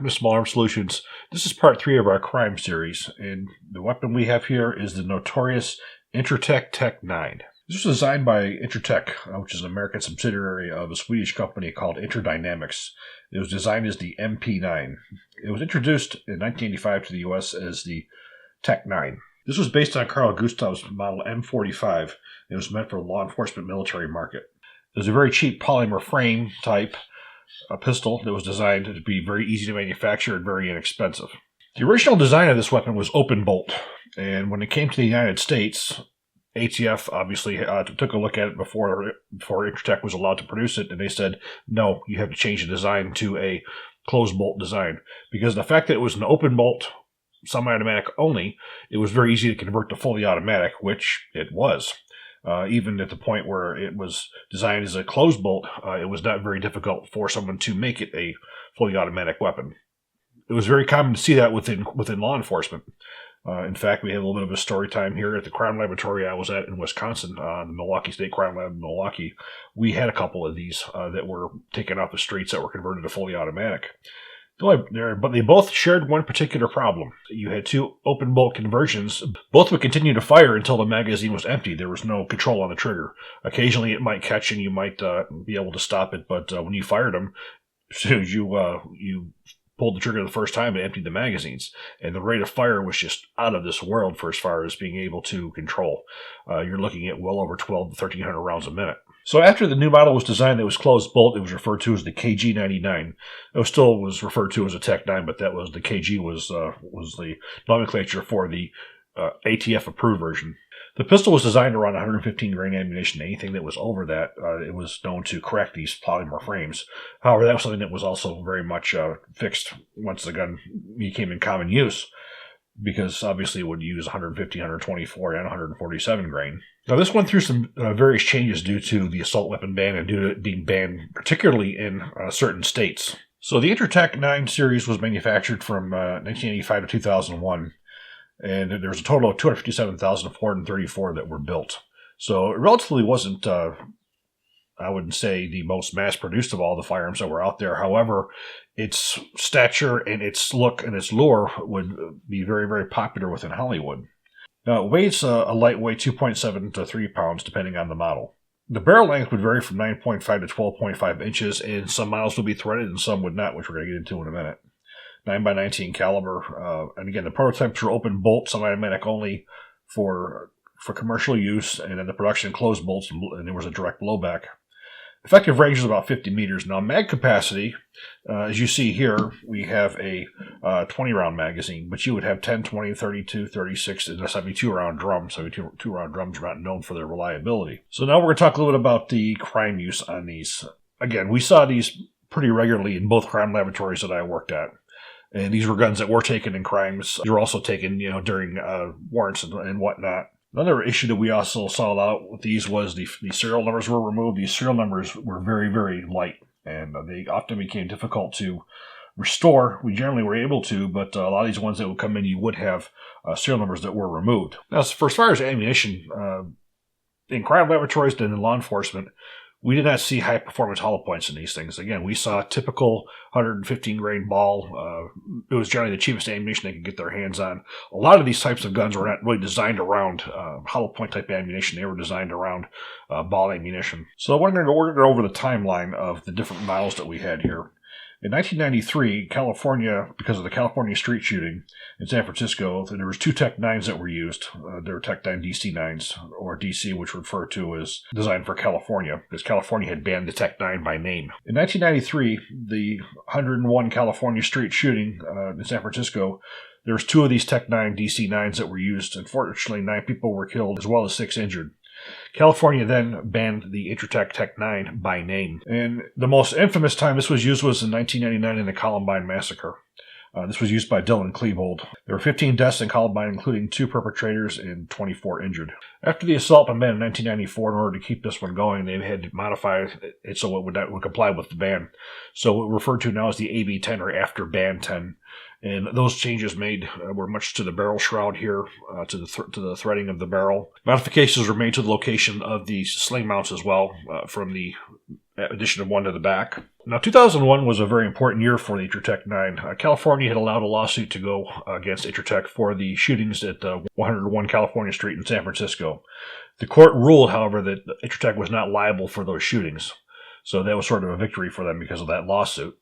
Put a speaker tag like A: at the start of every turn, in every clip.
A: welcome to Small Arms Solutions. This is part 3 of our crime series, and the weapon we have here is the notorious Intratec Tec-9. This was designed by Intratec, which is an American subsidiary of a Swedish company called Interdynamics. It was designed as the MP9. It was introduced in 1985 to the U.S. as the Tec-9. This was based on Carl Gustav's model M45. It was meant for the law enforcement military market. It was a very cheap polymer frame type a pistol that was designed to be very easy to manufacture and very inexpensive. The original design of this weapon was open bolt, and when it came to the United States, ATF obviously took a look at it before Intratec was allowed to produce it, and they said, no, you have to change the design to a closed bolt design. Because the fact that it was an open bolt, semi-automatic only, it was very easy to convert to fully automatic, which it was. Even at the point where it was designed as a closed bolt, it was not very difficult for someone to make it a fully automatic weapon. It was very common to see that within law enforcement. In fact, we have a little bit of a story time here at the crime laboratory I was at in Wisconsin, the Milwaukee State Crime Lab in Milwaukee. We had a couple of these that were taken off the streets that were converted to fully automatic. But they both shared one particular problem. You had two open bolt conversions. Both would continue to fire until the magazine was empty. There was no control on the trigger. Occasionally it might catch and you might be able to stop it, but when you fired them, as soon as you pulled the trigger the first time, it emptied the magazines. And the rate of fire was just out of this world for as far as being able to control. You're looking at well over 1,200 to 1,300 rounds a minute. So after the new model was designed that was closed bolt, it was referred to as the KG99. It still was referred to as a Tec-9, but that was the KG was the nomenclature for the ATF approved version. The pistol was designed around 115 grain ammunition. Anything that was over that, it was known to crack these polymer frames. However, that was something that was also very much fixed once the gun became in common use, because obviously it would use 150, 124, and 147 grain. Now, this went through some various changes due to the assault weapon ban and due to it being banned, particularly in certain states. So the Intratec 9 series was manufactured from 1985 to 2001, and there was a total of 257,434 that were built. So it relatively wasn't, I wouldn't say, the most mass-produced of all the firearms that were out there. However, its stature and its look and its lure would be very, very popular within Hollywood. Now, it weighs a lightweight 2.7 to 3 pounds, depending on the model. The barrel length would vary from 9.5 to 12.5 inches, and some models would be threaded and some would not, which we're going to get into in a minute. 9x19 caliber, and again, the prototypes were open bolt, semi-automatic only for commercial use, and then the production closed bolts, and there was a direct blowback. Effective range is about 50 meters. Now, mag capacity, as you see here, we have a 20-round magazine, but you would have 10, 20, 32, 36, and a 72-round drum. 72-round drums are not known for their reliability. So now we're going to talk a little bit about the crime use on these. Again, we saw these pretty regularly in both crime laboratories that I worked at. And these were guns that were taken in crimes. They were also taken, during warrants and whatnot. Another issue that we also saw a lot with these was the serial numbers were removed. These serial numbers were very, very light, and they often became difficult to restore. We generally were able to, but a lot of these ones that would come in, you would have serial numbers that were removed. Now, for as far as ammunition, in crime laboratories and in law enforcement, we did not see high-performance hollow points in these things. Again, we saw a typical 115 grain ball. It was generally the cheapest ammunition they could get their hands on. A lot of these types of guns were not really designed around hollow point type ammunition. They were designed around ball ammunition. So we're going to go over the timeline of the different models that we had here. In 1993, California, because of the California street shooting in San Francisco, there was two Tec-9s that were used. They were Tec-9 DC-9s, or DC, which we refer to as designed for California, because California had banned the Tec-9 by name. In 1993, the 101 California street shooting in San Francisco, there was two of these Tec-9 DC-9s that were used. Unfortunately, 9 people were killed, as well as 6 injured. California then banned the Intratec Tec-9 by name. And the most infamous time this was used was in 1999 in the Columbine Massacre. This was used by Dylan Klebold. There were 15 deaths in Columbine, including 2 perpetrators and 24 injured. After the assault ban in 1994, in order to keep this one going, they had to modify it so it would comply with the ban. So what we're referred to now as the AB-10 or After Ban 10. And those changes made were much to the barrel shroud here, to the threading of the barrel. Modifications were made to the location of the sling mounts as well, from the addition of one to the back. Now, 2001 was a very important year for the Tec-9. California had allowed a lawsuit to go against Tec for the shootings at 101 California Street in San Francisco. The court ruled, however, that Tec was not liable for those shootings. So that was sort of a victory for them because of that lawsuit.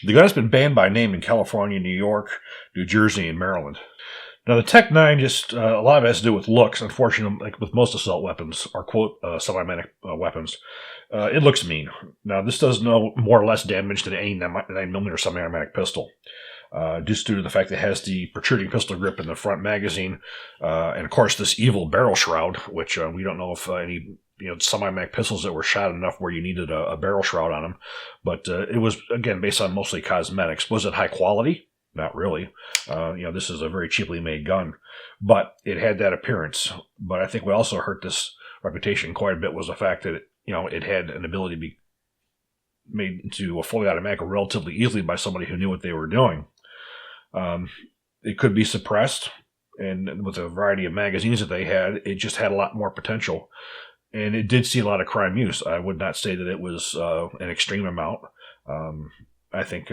A: The gun has been banned by name in California, New York, New Jersey, and Maryland. Now, the Tec-9 just, a lot of it has to do with looks. Unfortunately, like with most assault weapons, or quote, semi-automatic weapons, it looks mean. Now, this does no more or less damage than any 9mm semi-automatic pistol. Just due to the fact that it has the protruding pistol grip in the front magazine, and of course this evil barrel shroud, which we don't know if any semi-automatic pistols that were shot enough where you needed a barrel shroud on them, but it was again based on mostly cosmetics. Was it high quality? Not really. This is a very cheaply made gun, but it had that appearance. But I think what also hurt this reputation quite a bit was the fact that it had an ability to be made into a fully automatic relatively easily by somebody who knew what they were doing. It could be suppressed, and with a variety of magazines that they had, it just had a lot more potential. And it did see a lot of crime use. I would not say that it was an extreme amount. I think,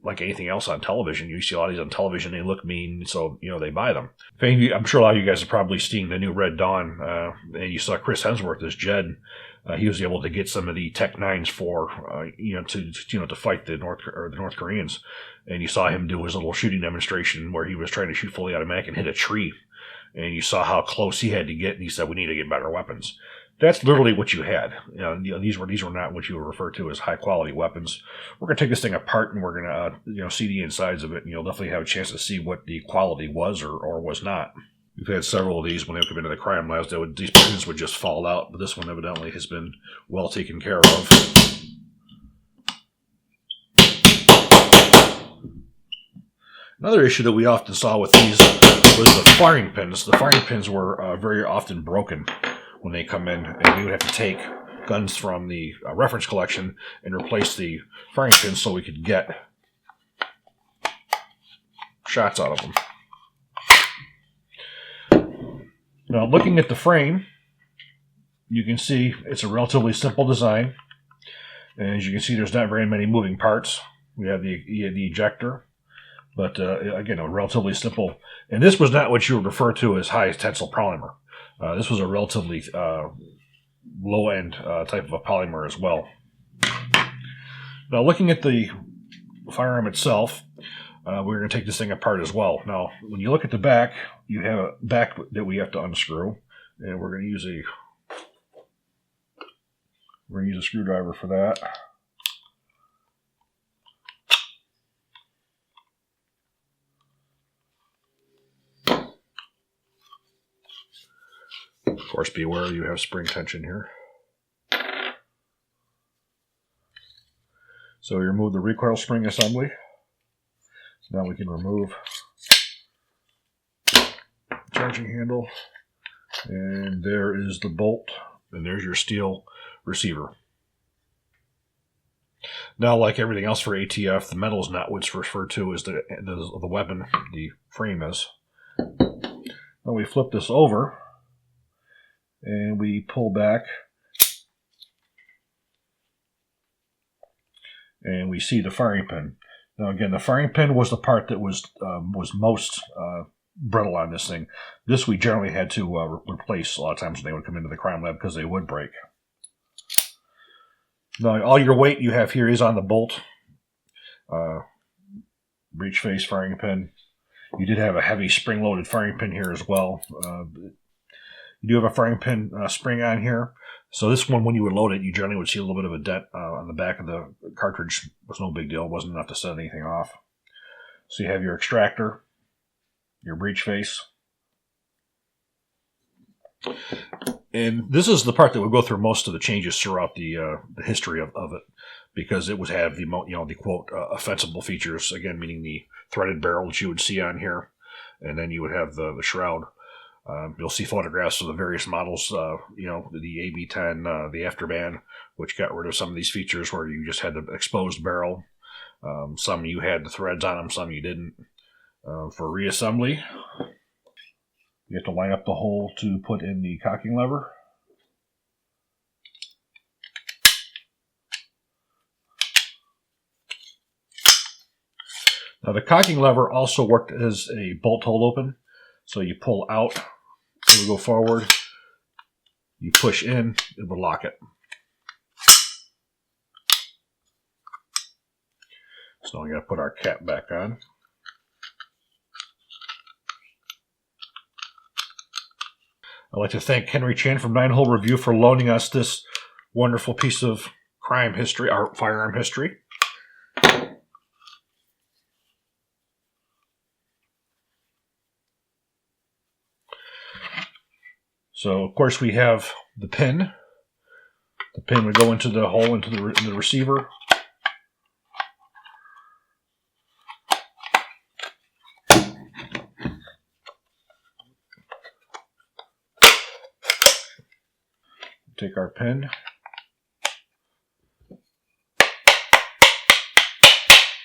A: like anything else on television, you see a lot of these on television, they look mean, so, they buy them. I'm sure a lot of you guys have probably seen the new Red Dawn, and you saw Chris Hemsworth as Jed. He was able to get some of the Tec-9s for, to fight the North Koreans. And you saw him do his little shooting demonstration where he was trying to shoot fully automatic and hit a tree. And you saw how close he had to get, and he said, "We need to get better weapons." That's literally what you had. These were not what you would refer to as high quality weapons. We're going to take this thing apart, and we're going to see the insides of it, and you'll definitely have a chance to see what the quality was or was not. We've had several of these when they come into the crime labs. These pins would just fall out, but this one evidently has been well taken care of. Another issue that we often saw with these was the firing pins. The firing pins were very often broken when they come in, and we would have to take guns from the reference collection and replace the firing pins so we could get shots out of them. Now, looking at the frame, you can see it's a relatively simple design. And as you can see, there's not very many moving parts. We have the ejector, but again, a relatively simple. And this was not what you would refer to as high tensile polymer. This was a relatively low-end type of a polymer as well. Now, looking at the firearm itself, we're going to take this thing apart as well. Now, when you look at the back, you have a back that we have to unscrew, and we're going to use a screwdriver for that. Of course, be aware you have spring tension here. So you remove the recoil spring assembly. Now we can remove the charging handle. And there is the bolt. And there's your steel receiver. Now, like everything else for ATF, the metal is not what's referred to as the weapon, the frame is. Now we flip this over. And we pull back, and we see the firing pin. Now, again, the firing pin was the part that was most brittle on this thing. This we generally had to replace a lot of times when they would come into the crime lab because they would break. Now, all your weight you have here is on the bolt. Breech face firing pin. You did have a heavy spring-loaded firing pin here as well. You do have a firing pin spring on here. So this one, when you would load it, you generally would see a little bit of a dent on the back of the cartridge. It was no big deal. It wasn't enough to set anything off. So you have your extractor, your breech face. And this is the part that will go through most of the changes throughout the history of it, because it would have the quote offensible features, again, meaning the threaded barrel that you would see on here, and then you would have the shroud. You'll see photographs of the various models, the AB-10, the Afterman, which got rid of some of these features where you just had the exposed barrel. Some you had the threads on them, some you didn't. For reassembly, you have to line up the hole to put in the cocking lever. Now the cocking lever also worked as a bolt hole open. So you pull out, it will go forward. You push in, it will lock it. So now we got to put our cap back on. I'd like to thank Henry Chan from 9-Hole Review for loaning us this wonderful piece of crime history, our firearm history. So, of course, we have the pin. The pin would go into the hole into the receiver. Take our pin.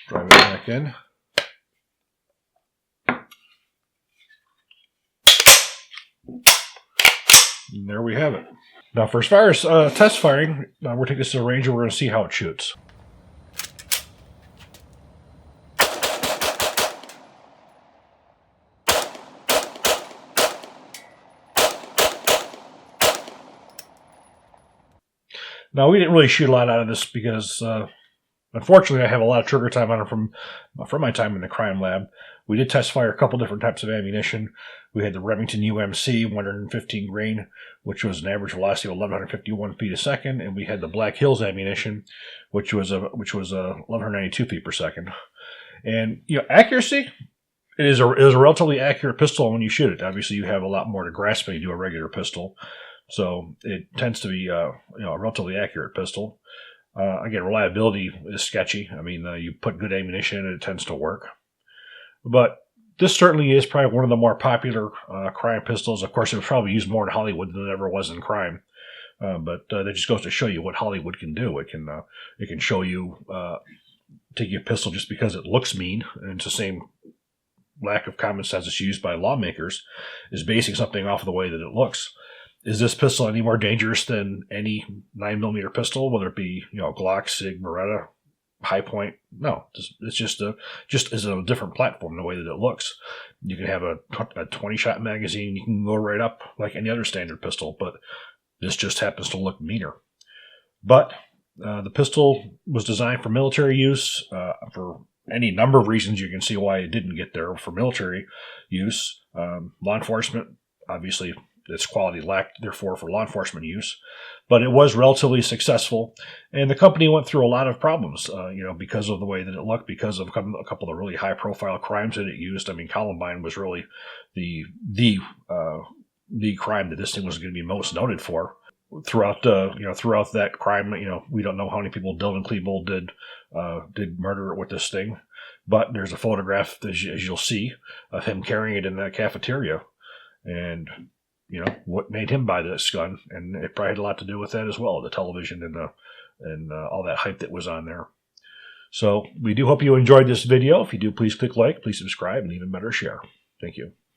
A: Drive it back in. And there we have it. Now for as far as test firing, we're taking this to the range and we're going to see how it shoots. Now we didn't really shoot a lot out of this because unfortunately I have a lot of trigger time on it from my time in the crime lab. We did test fire a couple different types of ammunition. We had the Remington UMC 115 grain, which was an average velocity of 1,151 feet a second, and we had the Black Hills ammunition, which was 1,192 feet per second. And accuracy, it is a relatively accurate pistol when you shoot it. Obviously, you have a lot more to grasp when you do a regular pistol, so it tends to be a relatively accurate pistol. Again, reliability is sketchy. I mean, you put good ammunition in it, it tends to work. But this certainly is probably one of the more popular crime pistols. Of course, it was probably used more in Hollywood than it ever was in crime. But that just goes to show you what Hollywood can do. It can show you, take a pistol just because it looks mean, and it's the same lack of common sense that's used by lawmakers, is basing something off of the way that it looks. Is this pistol any more dangerous than any 9mm pistol, whether it be Glock, Sig, Beretta, High Point? No, it's just is a different platform the way that it looks. You can have a 20-shot magazine. You can go right up like any other standard pistol, but this just happens to look meaner. But the pistol was designed for military use for any number of reasons. You can see why it didn't get there for military use. Law enforcement, obviously, its quality lacked, therefore, for law enforcement use. But it was relatively successful, and the company went through a lot of problems, because of the way that it looked, because of a couple of really high-profile crimes that it used. I mean, Columbine was really the crime that this thing was going to be most noted for. Throughout that crime, we don't know how many people Dylan Klebold did murder with this thing, but there's a photograph, as you'll see, of him carrying it in that cafeteria, and what made him buy this gun, and it probably had a lot to do with that as well, the television and all that hype that was on there. So we do hope you enjoyed this video. If you do, please click like, please subscribe, and even better, share. Thank you.